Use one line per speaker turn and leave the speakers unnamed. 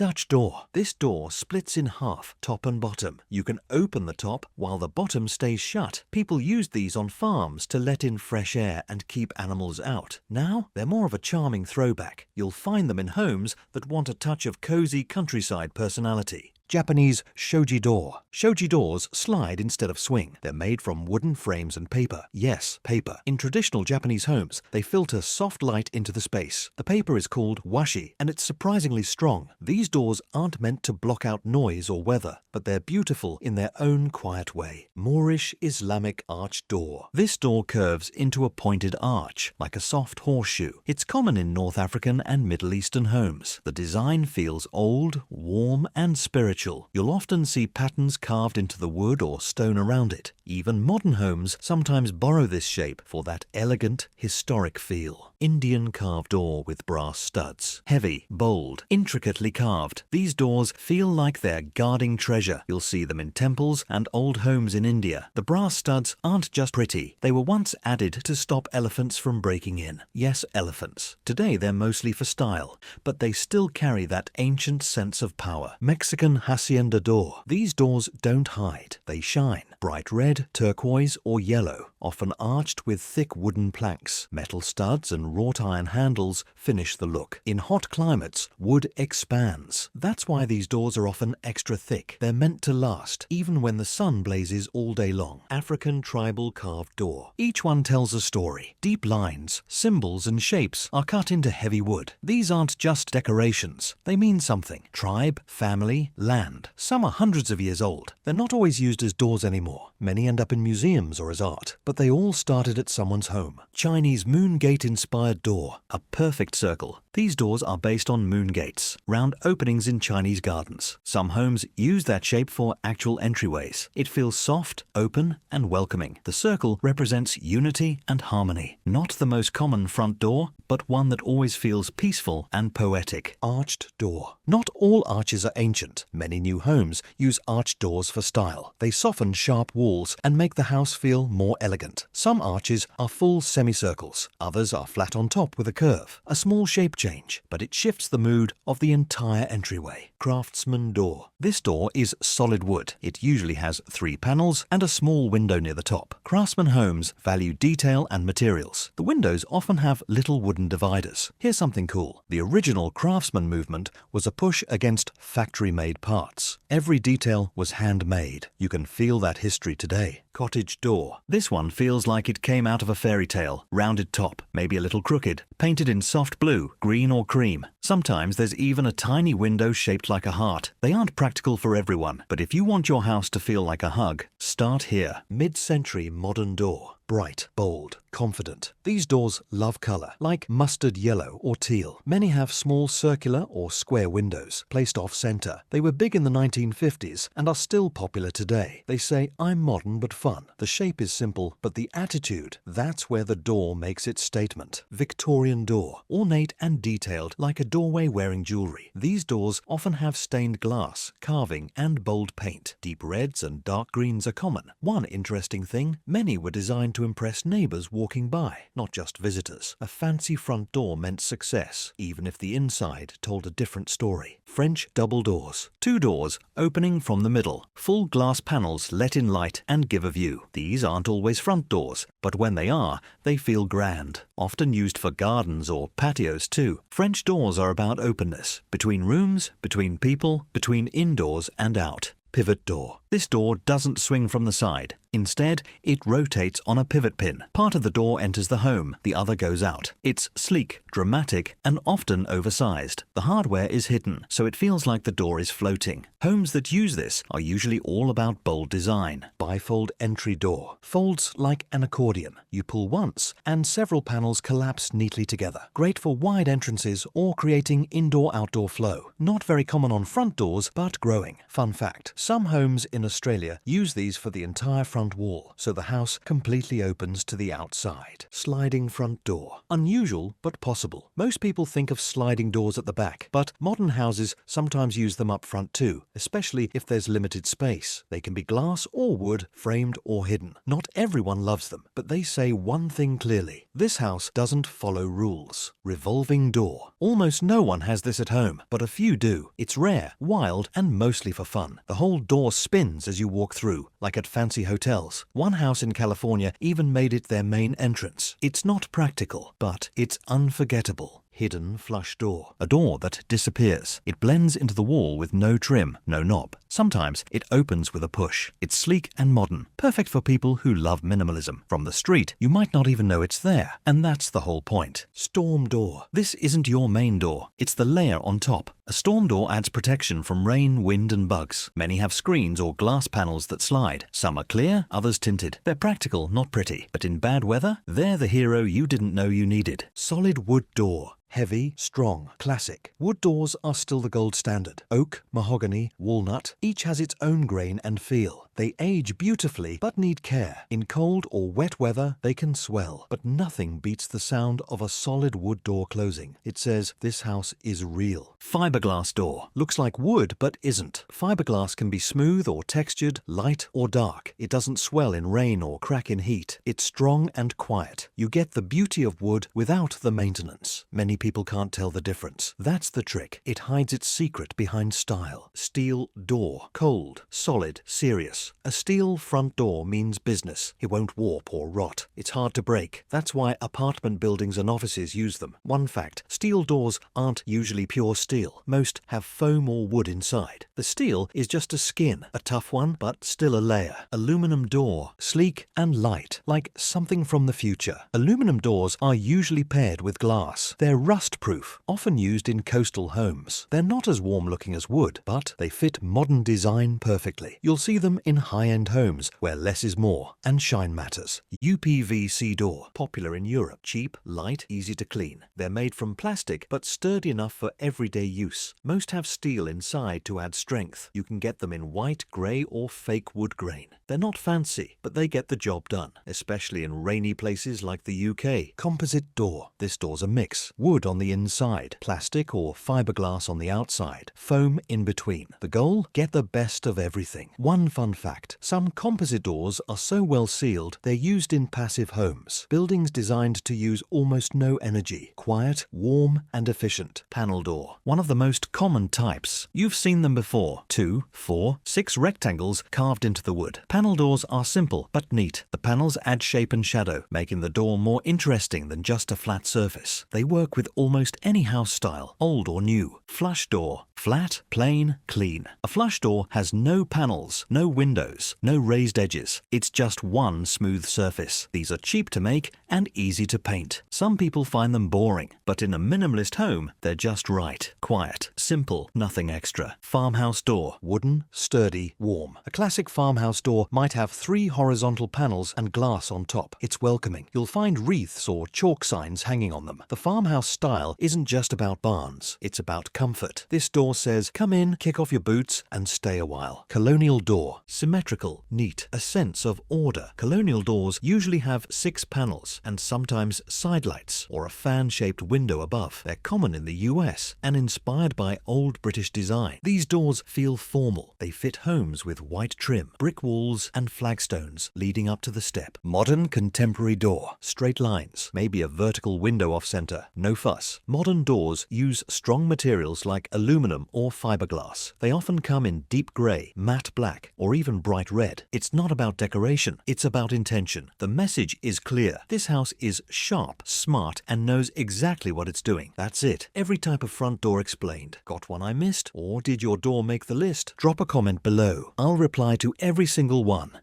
Dutch door. This door splits in half, top and bottom. You can open the top while the bottom stays shut. People used these on farms to let in fresh air and keep animals out. Now, they're more of a charming throwback. You'll find them in homes that want a touch of cozy countryside personality. Japanese shoji door. Shoji doors slide instead of swing. They're made from wooden frames and paper. Yes, paper. In traditional Japanese homes, they filter soft light into the space. The paper is called washi, and it's surprisingly strong. These doors aren't meant to block out noise or weather, but they're beautiful in their own quiet way. Moorish Islamic arch door. This door curves into a pointed arch, like a soft horseshoe. It's common in North African and Middle Eastern homes. The design feels old, warm, and spiritual. You'll often see patterns carved into the wood or stone around it. Even modern homes sometimes borrow this shape for that elegant, historic feel. Indian carved door with brass studs. Heavy, bold, intricately carved. These doors feel like they're guarding treasure. You'll see them in temples and old homes in India. The brass studs aren't just pretty. They were once added to stop elephants from breaking in. Yes, elephants. Today they're mostly for style, but they still carry that ancient sense of power. Mexican hacienda door. These doors don't hide. They shine. Bright red, turquoise, or yellow, often arched with thick wooden planks. Metal studs and wrought iron handles finish the look. In hot climates, wood expands. That's why these doors are often extra thick. They're meant to last, even when the sun blazes all day long. African tribal carved door. Each one tells a story. Deep lines, symbols, and shapes are cut into heavy wood. These aren't just decorations. They mean something. Tribe, family, land. Some are hundreds of years old. They're not always used as doors anymore. Many end up in museums or as art, but they all started at someone's home. Chinese moon gate-inspired door, a perfect circle. These doors are based on moon gates, round openings in Chinese gardens. Some homes use that shape for actual entryways. It feels soft, open, and welcoming. The circle represents unity and harmony. Not the most common front door, but one that always feels peaceful and poetic. Arched door. Not all arches are ancient. Many new homes use arched doors for style. They soften sharp walls and make the house feel more elegant. Some arches are full semicircles. Others are flat on top with a curve. A small shape change, but it shifts the mood of the entire entryway. Craftsman door. This door is solid wood. It usually has 3 panels and a small window near the top. Craftsman homes value detail and materials. The windows often have little wooden dividers. Here's something cool. The original Craftsman movement was a push against factory-made parts. Every detail was handmade. You can feel that history today. Cottage door. This one feels like it came out of a fairy tale. Rounded top, maybe a little crooked, painted in soft blue, green or cream. Sometimes there's even a tiny window shaped like a heart. They aren't practical for everyone, but if you want your house to feel like a hug, start here. Mid-century modern door. Bright, bold, confident. These doors love color, like mustard yellow or teal. Many have small circular or square windows, placed off-center. They were big in the 1950s and are still popular today. They say, I'm modern but fun. The shape is simple, but the attitude, that's where the door makes its statement. Victorian door. Ornate and detailed, like a doorway wearing jewelry. These doors often have stained glass, carving, and bold paint. Deep reds and dark greens are common. One interesting thing, many were designed to impress neighbors walking by, not just visitors. A fancy front door meant success, even if the inside told a different story. French double doors. 2 doors opening from the middle. Full glass panels let in light and give a view. These aren't always front doors, but when they are, they feel grand. Often used for gardens or patios too. French doors are about openness. Between rooms, between people, between indoors and out. Pivot door. This door doesn't swing from the side. Instead, it rotates on a pivot pin. Part of the door enters the home, the other goes out. It's sleek, dramatic, and often oversized. The hardware is hidden, so it feels like the door is floating. Homes that use this are usually all about bold design. Bifold entry door. Folds like an accordion. You pull once, and several panels collapse neatly together. Great for wide entrances or creating indoor-outdoor flow. Not very common on front doors, but growing. Fun fact, some homes in Australia use these for the entire front front wall, so the house completely opens to the outside. Sliding front door. Unusual, but possible. Most people think of sliding doors at the back, but modern houses sometimes use them up front too, especially if there's limited space. They can be glass or wood, framed or hidden. Not everyone loves them, but they say one thing clearly. This house doesn't follow rules. Revolving door. Almost no one has this at home, but a few do. It's rare, wild, and mostly for fun. The whole door spins as you walk through, like at fancy hotels. One house in California even made it their main entrance. It's not practical, but it's unforgettable. Hidden flush door. A door that disappears. It blends into the wall with no trim, no knob. Sometimes it opens with a push. It's sleek and modern, perfect for people who love minimalism. From the street, you might not even know it's there, and that's the whole point. Storm door. This isn't your main door. It's the layer on top. A storm door adds protection from rain, wind, and bugs. Many have screens or glass panels that slide. Some are clear, others tinted. They're practical, not pretty. But in bad weather, they're the hero you didn't know you needed. Solid wood door. Heavy, strong, classic. Wood doors are still the gold standard. Oak, mahogany, walnut, each has its own grain and feel. They age beautifully but need care. In cold or wet weather, they can swell, but nothing beats the sound of a solid wood door closing. It says, this house is real. Fiberglass door. Looks like wood but isn't. Fiberglass can be smooth or textured, light or dark. It doesn't swell in rain or crack in heat. It's strong and quiet. You get the beauty of wood without the maintenance. Many people can't tell the difference. That's the trick. It hides its secret behind style. Steel door. Cold, solid, serious. A steel front door means business. It won't warp or rot. It's hard to break. That's why apartment buildings and offices use them. One fact, steel doors aren't usually pure steel. Most have foam or wood inside. The steel is just a skin, a tough one, but still a layer. Aluminum door. Sleek and light, like something from the future. Aluminum doors are usually paired with glass. They're rust-proof, often used in coastal homes. They're not as warm-looking as wood, but they fit modern design perfectly. You'll see them in high-end homes where less is more and shine matters. UPVC door, popular in Europe. Cheap, light, easy to clean. They're made from plastic but sturdy enough for everyday use. Most have steel inside to add strength. You can get them in white, grey or fake wood grain. They're not fancy, but they get the job done, especially in rainy places like the UK. Composite door. This door's a mix. Wood on the inside, plastic or fiberglass on the outside, foam in between. The goal? Get the best of everything. One fun fact, some composite doors are so well sealed they're used in passive homes. Buildings designed to use almost no energy. Quiet, warm and efficient. Panel door. One of the most common types. You've seen them before. 2, 4, 6 rectangles carved into the wood. Panel doors are simple but neat. The panels add shape and shadow, making the door more interesting than just a flat surface. They work with almost any house style, old or new. Flush door. Flat, plain, clean. A flush door has no panels, no windows, no raised edges. It's just one smooth surface. These are cheap to make and easy to paint. Some people find them boring, but in a minimalist home, they're just right. Quiet, simple, nothing extra. Farmhouse door. Wooden, sturdy, warm. A classic farmhouse door might have 3 horizontal panels and glass on top. It's welcoming. You'll find wreaths or chalk signs hanging on them. The farmhouse style isn't just about barns. It's about comfort. This door says, come in, kick off your boots, and stay a while. Colonial door. Symmetrical, neat, a sense of order. Colonial doors usually have 6 panels and sometimes side lights or a fan-shaped window above. They're common in the US and inspired by old British design. These doors feel formal. They fit homes with white trim, brick walls, and flagstones leading up to the step. Modern contemporary door. Straight lines, maybe a vertical window off-center. No fuss. Modern doors use strong materials like aluminum or fiberglass. They often come in deep gray, matte black, or even bright red. It's not about decoration, it's about intention. The message is clear. This house is sharp, smart, and knows exactly what it's doing. That's it. Every type of front door explained. Got one I missed? Or did your door make the list? Drop a comment below. I'll reply to every single one.